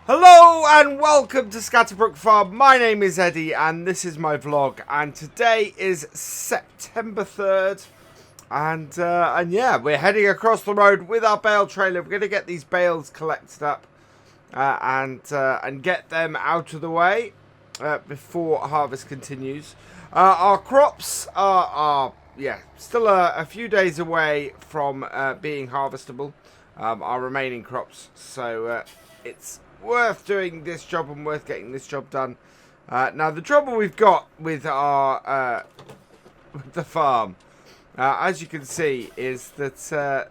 Hello and welcome to Scatterbrook Farm. My name is Eddie and this is my vlog, and today is September 3rd and yeah, we're heading across the road with our bale trailer. We're going to get these bales collected up and get them out of the way before harvest continues. Our crops are still a few days away from being harvestable, our remaining crops, so it's worth doing this job and worth getting this job done. Now the trouble we've got with our with the farm, as you can see, is that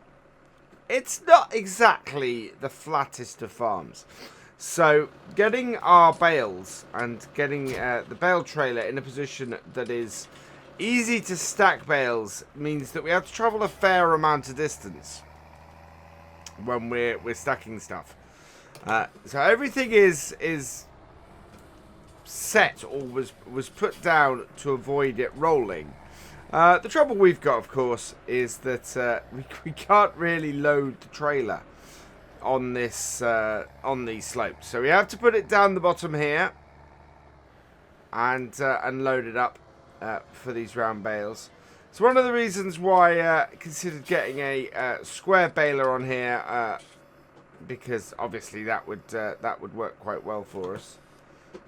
it's not exactly the flattest of farms. So getting our bales and getting the bale trailer in a position that is easy to stack bales means that we have to travel a fair amount of distance when we're stacking stuff. So everything is set or was put down to avoid it rolling. The trouble we've got, of course, is that we can't really load the trailer on this on these slopes. So we have to put it down the bottom here and load it up for these round bales. It's one of the reasons why I considered getting a square baler on here. Because obviously that would work quite well for us.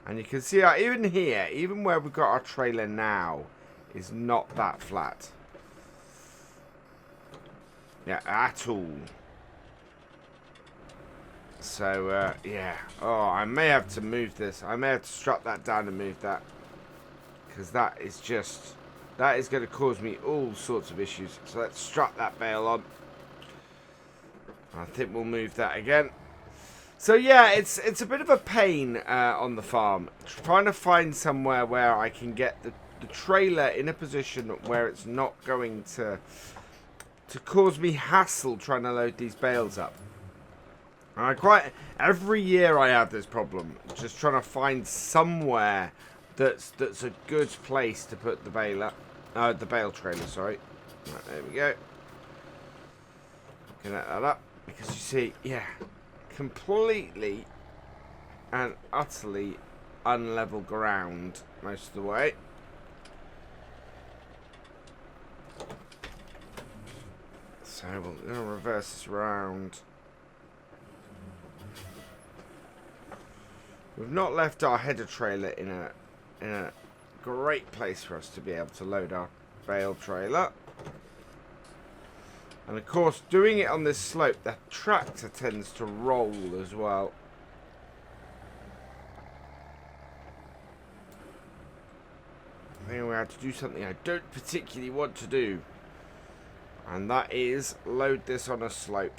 And you can see even here, even where we've got our trailer now, is not that flat. Yeah, at all. So yeah. Oh, I may have to move this. I may have to strap that down and move that, because that is going to cause me all sorts of issues. So let's strap that bale on. I think we'll move that again. So yeah, it's a bit of a pain on the farm, trying to find somewhere where I can get the trailer in a position where it's not going to cause me hassle trying to load these bales up. And every year I have this problem, just trying to find somewhere that's a good place to put the bale trailer. Sorry, right, there we go. Connect that up. Because you see, yeah, completely and utterly unlevel ground most of the way. So we're going to reverse this around. We've not left our header trailer in a great place for us to be able to load our bale trailer. And of course, doing it on this slope, the tractor tends to roll as well. I think we have to do something I don't particularly want to do. And that is load this on a slope.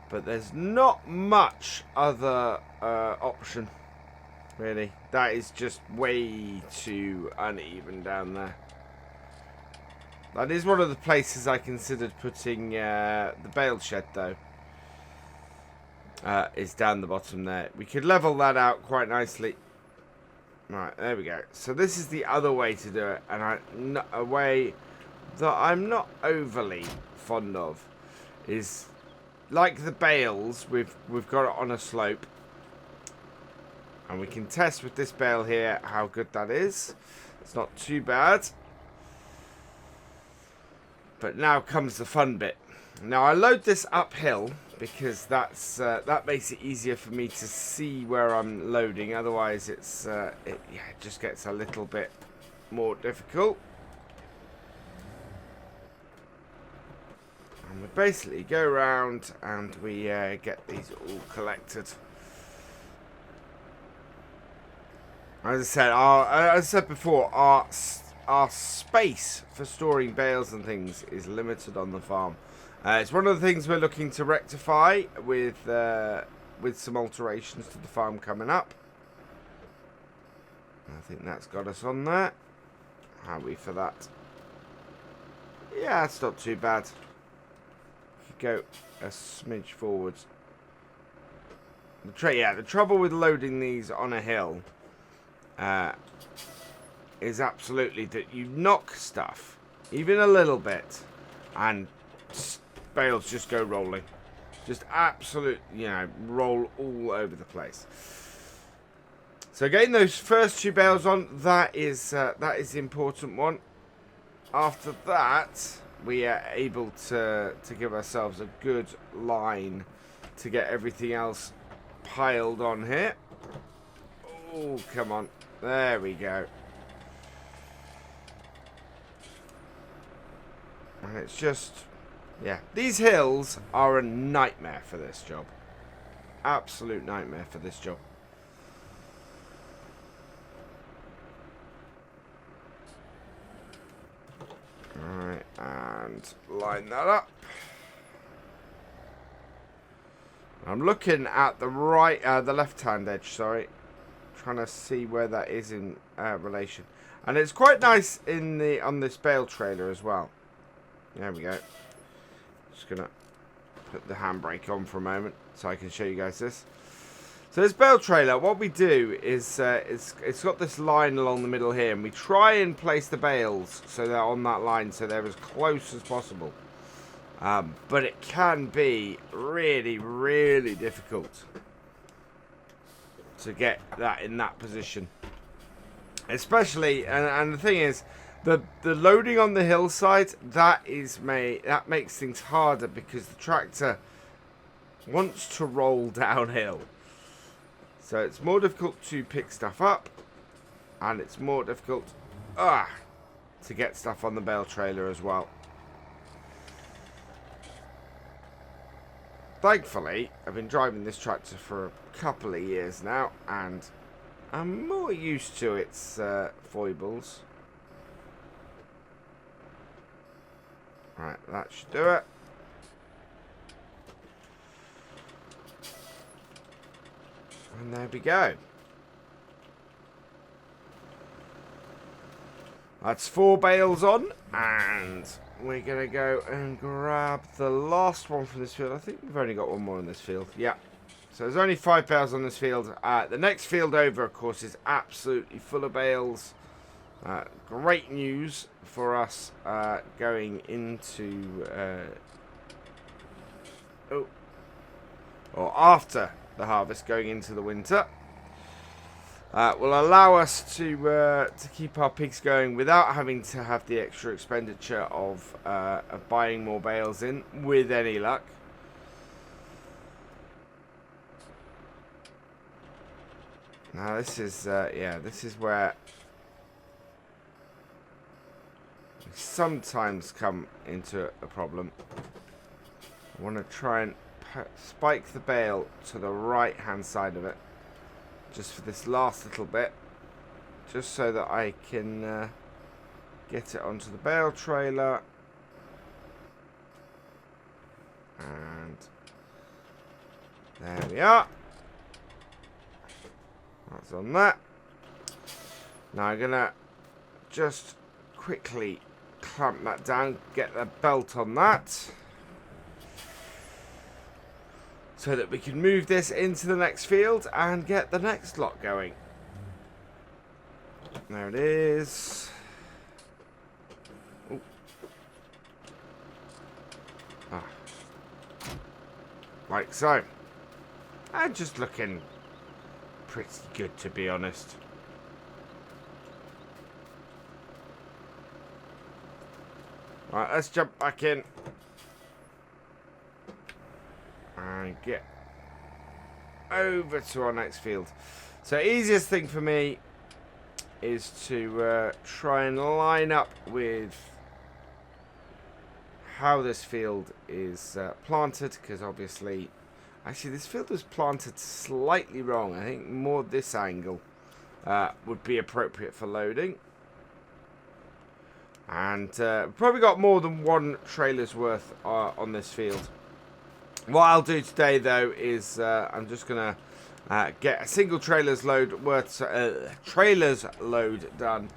But there's not much other option, really. That is just way too uneven down there. That is one of the places I considered putting the bale shed, though. Is down the bottom there. We could level that out quite nicely. Right, there we go. So this is the other way to do it, and a way that I'm not overly fond of is like the bales. We've got it on a slope, and we can test with this bale here how good that is. It's not too bad. But now comes the fun bit. Now I load this uphill because that makes it easier for me to see where I'm loading. Otherwise, it just gets a little bit more difficult. And we basically go around and we get these all collected. As I said before, our space for storing bales and things is limited on the farm. It's one of the things we're looking to rectify with some alterations to the farm coming up. I think that's got us on there. How are we for that? Yeah, it's not too bad. Go a smidge forwards. The trouble with loading these on a hill is absolutely that you knock stuff, even a little bit, and bales just go rolling. Just absolute, you know, roll all over the place. So getting those first 2 bales on, that is the important one. After that, we are able to give ourselves a good line to get everything else piled on here. Oh, come on. There we go. And it's just, yeah. These hills are a nightmare for this job. Absolute nightmare for this job. Alright, and line that up. I'm looking at the right, the left-hand edge, sorry. Trying to see where that is in relation. And it's quite nice in the on this bale trailer as well. There we go. Just gonna put the handbrake on for a moment so I can show you guys this. So this bale trailer, what we do is it's got this line along the middle here, and we try and place the bales so they're on that line, so they're as close as possible. But it can be really, really difficult to get that in that position. Especially, and the thing is, the loading on the hillside, that makes things harder because the tractor wants to roll downhill. So it's more difficult to pick stuff up, and it's more difficult to get stuff on the bale trailer as well. Thankfully, I've been driving this tractor for a couple of years now, and I'm more used to its foibles. Right, that should do it. And there we go. That's 4 bales on, and we're going to go and grab the last one from this field. I think we've only got one more in this field. Yeah. So there's only 5 bales on this field. The next field over, of course, is absolutely full of bales. Great news for us going into... or after the harvest, going into the winter. Will allow us to keep our pigs going without having to have the extra expenditure of buying more bales in, with any luck. Now this is yeah, this is where we sometimes come into a problem. I want to try and spike the bale to the right hand side of it, just for this last little bit, just so that I can get it onto the bale trailer. And there we are. That's on that. Now I'm gonna just quickly clamp that down, get the belt on that, so that we can move this into the next field and get the next lot going. There it is. Ooh. Like so. And just looking pretty good, to be honest. Right, let's jump back in and get over to our next field. So easiest thing for me is to try and line up with how this field is planted, because obviously, actually this field was planted slightly wrong. I think more this angle would be appropriate for loading. And probably got more than one trailer's worth on this field. What I'll do today, though, is I'm just gonna get a single trailer's load done,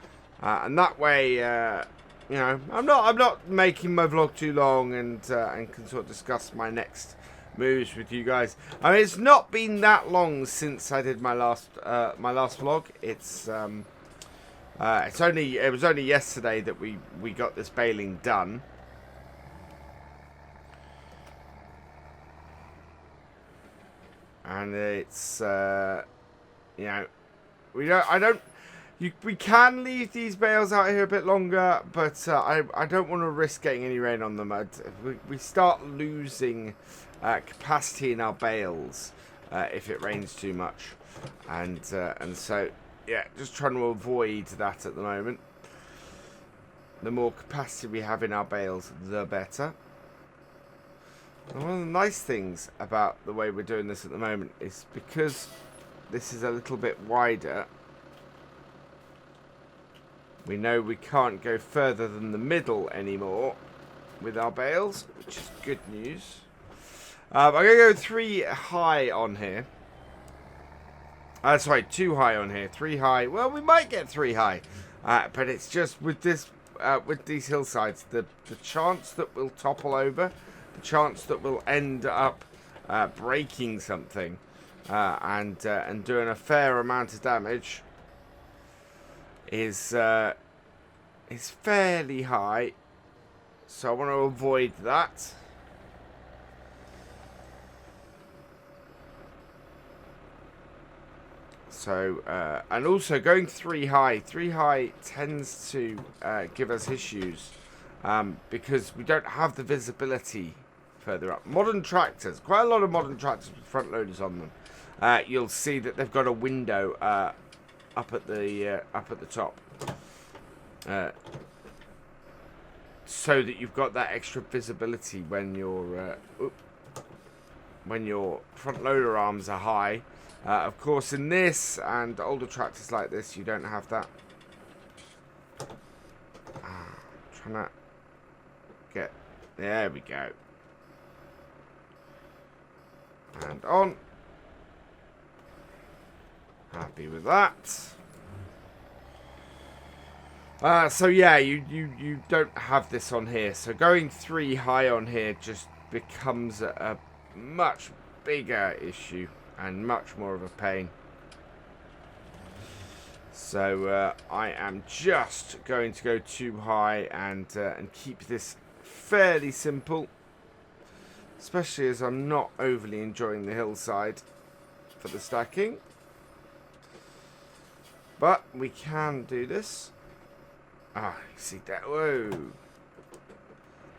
and that way, you know, I'm not making my vlog too long, and can sort of discuss my next moves with you guys. I mean, it's not been that long since I did my last vlog. It was only yesterday that we got this baling done. and it's you know, we can leave these bales out here a bit longer, but I don't want to risk getting any rain on them. We start losing capacity in our bales if it rains too much, and so yeah, just trying to avoid that at the moment. The more capacity we have in our bales, the better. And one of the nice things about the way we're doing this at the moment is because this is a little bit wider, we know we can't go further than the middle anymore with our bales, which is good news. I'm going to go 3 high on here. Sorry, 2 high on here. 3 high. Well, we might get 3 high. But it's just with this, with these hillsides, the chance that we'll topple over, the chance that we'll end up breaking something and doing a fair amount of damage is fairly high. So I want to avoid that. So, and also going 3 high tends to give us issues because we don't have the visibility further up. Modern tractors, quite a lot of modern tractors with front loaders on them. You'll see that they've got a window up at the top, so that you've got that extra visibility when your front loader arms are high. Of course, in this and older tractors like this, you don't have that. Trying to get... There we go. And on. Happy with that. So yeah, you don't have this on here. So going 3 high on here just becomes a much bigger issue. And much more of a pain. So I am just going to go 2 high and keep this fairly simple, especially as I'm not overly enjoying the hillside for the stacking. But we can do this. Ah, see that? Whoa!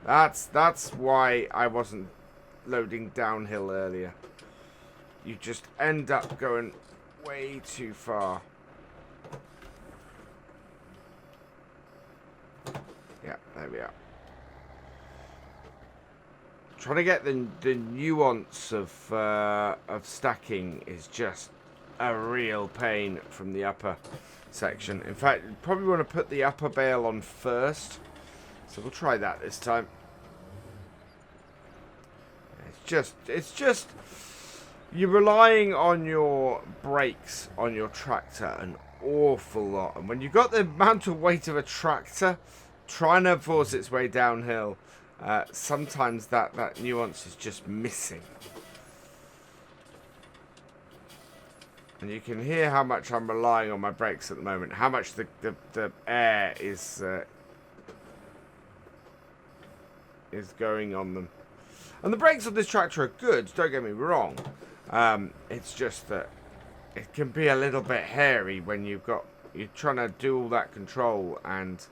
That's why I wasn't loading downhill earlier. You just end up going way too far. Yeah, there we are. Trying to get the nuance of stacking is just a real pain from the upper section. In fact, you probably want to put the upper bale on first. So we'll try that this time. It's just you're relying on your brakes on your tractor an awful lot, and when you've got the amount of weight of a tractor trying to force its way downhill, sometimes that nuance is just missing. And you can hear how much I'm relying on my brakes at the moment, how much the air is going on them. And the brakes on this tractor are good, don't get me wrong. It's just that it can be a little bit hairy when you're trying to do all that control, and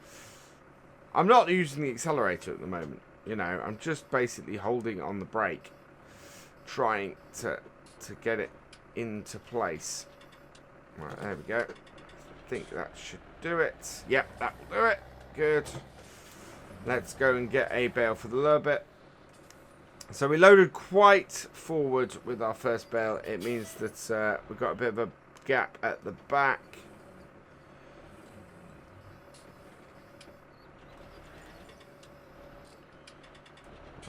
I'm not using the accelerator at the moment. You know, I'm just basically holding on the brake, trying to get it into place. Right, there we go. I think that should do it. Yep, that will do it. Good. Let's go and get a bale for the lower bit. So we loaded quite forward with our first bale. It means that we've got a bit of a gap at the back.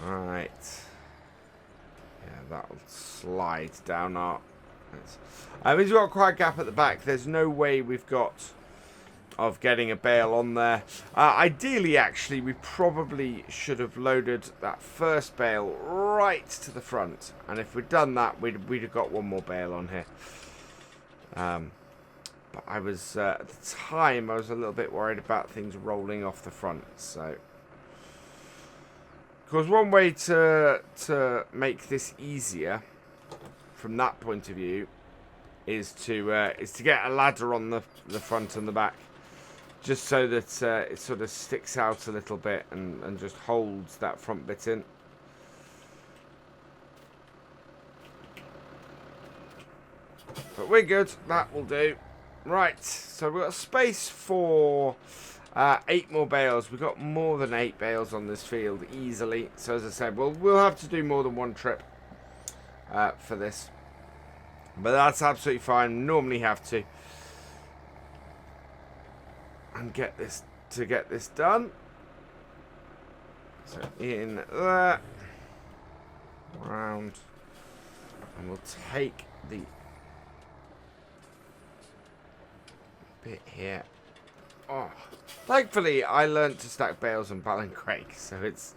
Right. Yeah, that'll slide down our... we've got quite a gap at the back. There's no way we've got of getting a bale on there. Ideally, actually, we probably should have loaded that first bale right to the front. And if we'd done that, we'd have got one more bale on here. But I was, at the time, I was a little bit worried about things rolling off the front. So, of course, one way to make this easier from that point of view is to get a ladder on the front and the back, just so that it sort of sticks out a little bit and just holds that front bit in. But we're good. That will do. Right. So we've got space for 8 more bales. We've got more than 8 bales on this field easily. So as I said, we'll have to do more than one trip for this. But that's absolutely fine. Normally have to. And get this done. So in there. Round. And we'll take the bit here. Oh, thankfully I learned to stack bales on Ballincraig, so it's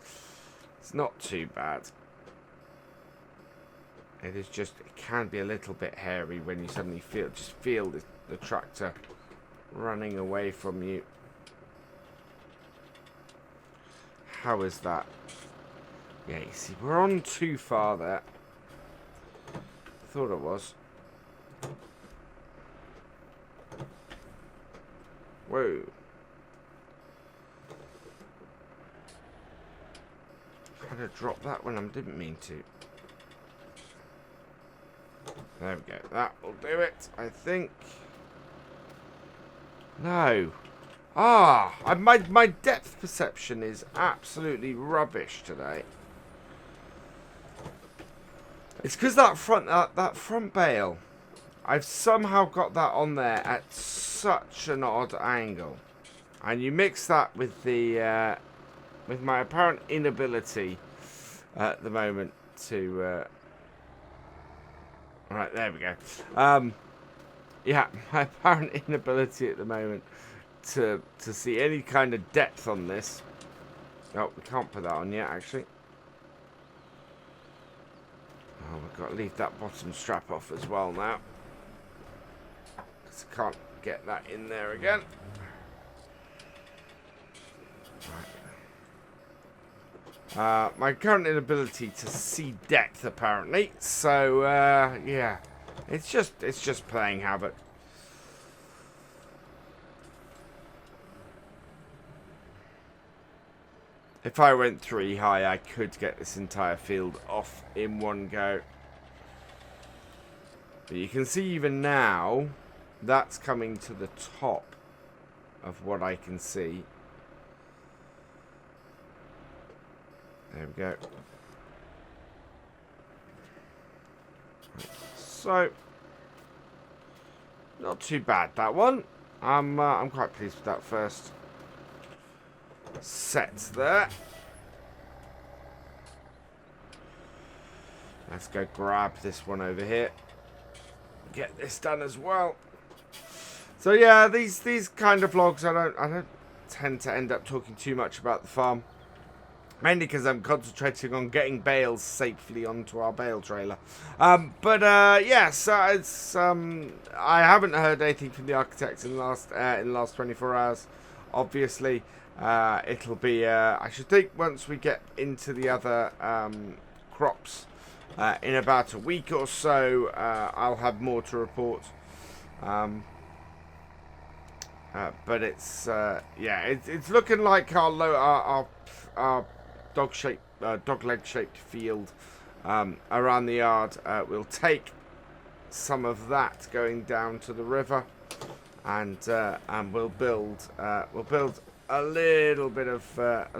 not too bad. It is just, it can be a little bit hairy when you suddenly feel the tractor running away from you. How is that? Yeah, you see, we're on too far there. Thought it was. Whoa. Had to drop that one. I didn't mean to. There we go. That will do it, I think. No. Ah, my depth perception is absolutely rubbish today. It's because that front bale, I've somehow got that on there at such an odd angle, and you mix that with the with my apparent inability at the moment to. Right, there we go. Yeah, my apparent inability at the moment to see any kind of depth on this. Oh, we can't put that on yet, actually. Oh, we've got to leave that bottom strap off as well now, because I can't get that in there again. Right. My current inability to see depth, apparently. So yeah, it's just playing havoc. If I went 3 high, I could get this entire field off in one go. But you can see even now, that's coming to the top of what I can see. There we go. So, not too bad, that one. I'm quite pleased with that first set there. Let's go grab this one over here. Get this done as well. So yeah, these kind of vlogs, I don't tend to end up talking too much about the farm. Mainly because I'm concentrating on getting bales safely onto our bale trailer. Yes, it's I haven't heard anything from the architects in the last 24 hours. Obviously, it'll be I should think once we get into the other crops in about a week or so, I'll have more to report. But it's yeah, it's looking like our dog leg shaped field around the yard. We'll take some of that going down to the river, and we'll build a little bit of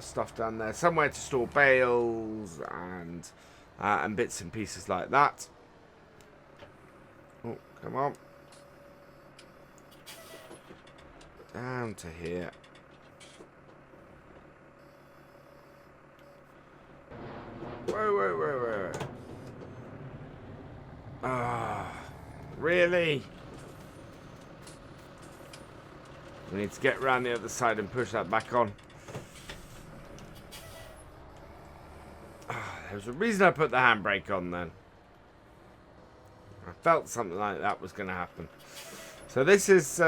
stuff down there, somewhere to store bales and bits and pieces like that. Oh, come on, down to here. Whoa. Ah, really? We need to get around the other side and push that back on. There's a reason I put the handbrake on then. I felt something like that was going to happen. So this is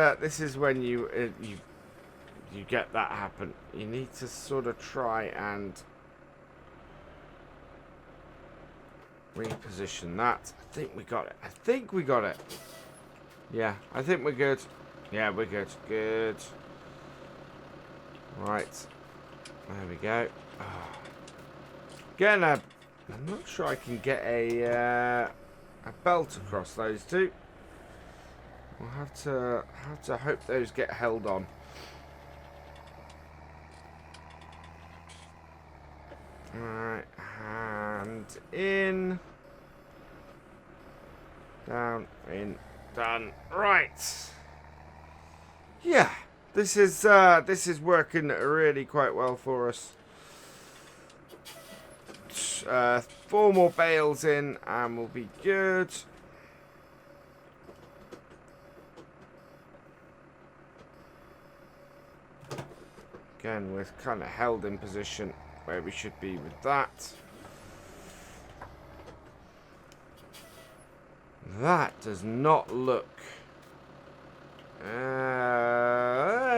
when you get that happen. You need to sort of try and reposition that. I think we got it. I think we got it. Yeah, I think we're good. Yeah, we're good. Good. Right. There we go. Oh. Getting a... I'm not sure I can get a belt across those two. We'll have to hope those get held on. Alright, and in. Down, in, done. Right. Yeah, this is working really quite well for us. 4 more bales in and we'll be good. Again, we're kind of held in position where we should be with that. That does not look...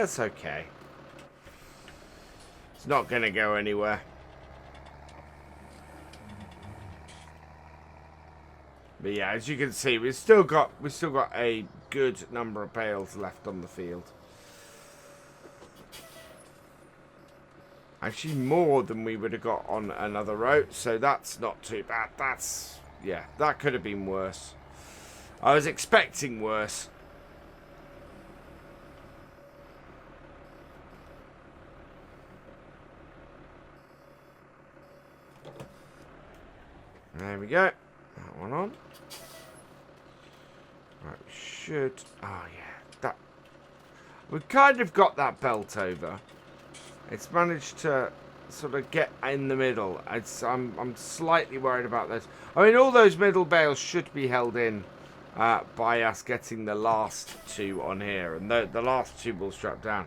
it's okay. It's not going to go anywhere. But yeah, as you can see, we've still got a good number of bales left on the field. Actually, more than we would have got on another row, so that's not too bad. That's, yeah, that could have been worse. I was expecting worse. There we go. That one on. Right, we should... Oh, yeah. That... We've kind of got that belt over. It's managed to sort of get in the middle. I'm slightly worried about this. I mean, all those middle bales should be held in by us getting the last 2 on here. And the last 2 will strap down.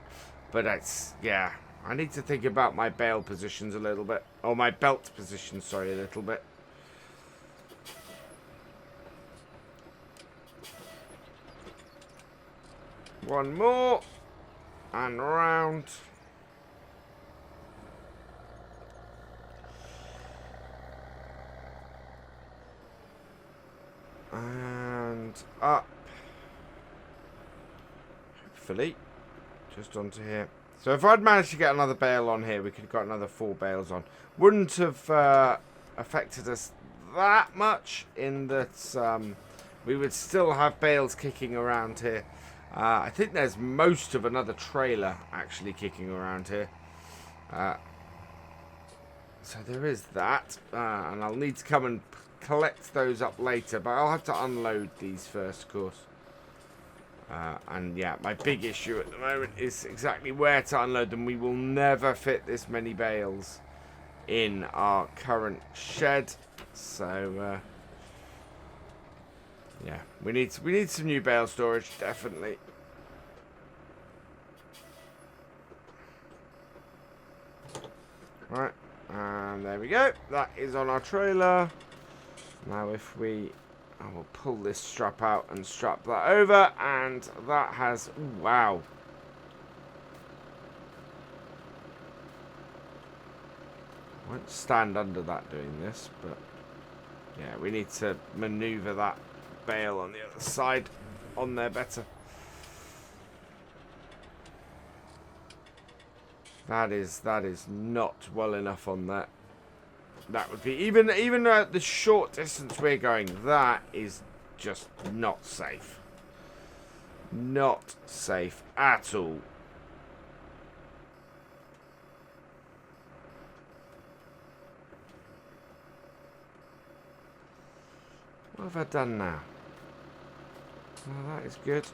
But it's... Yeah. I need to think about my bale positions a little bit. Or my belt positions, sorry, a little bit. One more. And round. And up. Hopefully. Just onto here. So if I'd managed to get another bale on here, we could have got another 4 bales on. Wouldn't have affected us that much in that we would still have bales kicking around here. I think there's most of another trailer actually kicking around here. So there is that. And I'll need to come and collect those up later, but I'll have to unload these first, of course. And yeah, my big issue at the moment is exactly where to unload them. We will never fit this many bales in our current shed, so yeah, we need some new bale storage, definitely. Right, and there we go. That is on our trailer. Now if I will pull this strap out and strap that over, and that has... Ooh, wow. I won't stand under that doing this, but... Yeah, we need to maneuver that bale on the other side on there better. That is not well enough on that. That would be, even at the short distance we're going, that is just not safe. Not safe at all. What have I done now? Well, that is good.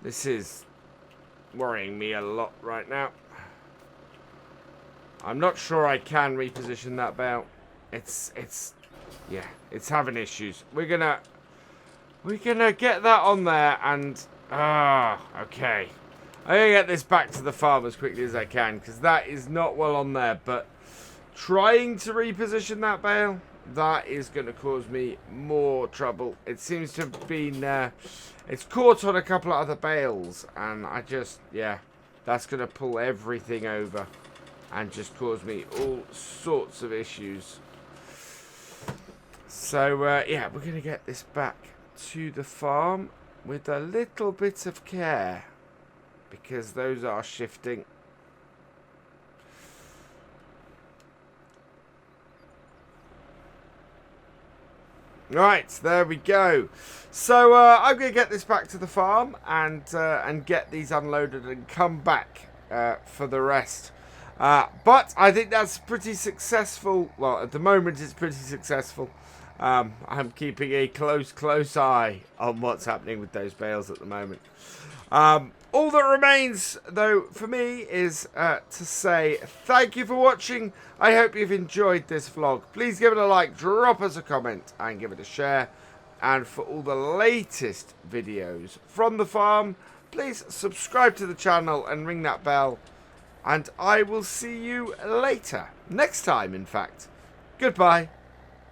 This is worrying me a lot right now. I'm not sure I can reposition that bale. Yeah, it's having issues. We're gonna get that on there and, okay. I'm gonna get this back to the farm as quickly as I can, because that is not well on there, but trying to reposition that bale, that is going to cause me more trouble. It seems to have been, it's caught on a couple of other bales, and yeah, that's going to pull everything over and just cause me all sorts of issues. So, yeah, we're going to get this back to the farm with a little bit of care, because those are shifting. Right, there we go. So I'm going to get this back to the farm and get these unloaded and come back for the rest. But I think that's pretty successful. Well, at the moment it's pretty successful. I'm keeping a close eye on what's happening with those bales at the moment. All that remains, though, for me is to say thank you for watching. I hope you've enjoyed this vlog. Please give it a like, drop us a comment, and give it a share. And for all the latest videos from the farm, please subscribe to the channel and ring that bell. And I will see you later. Next time, in fact. Goodbye.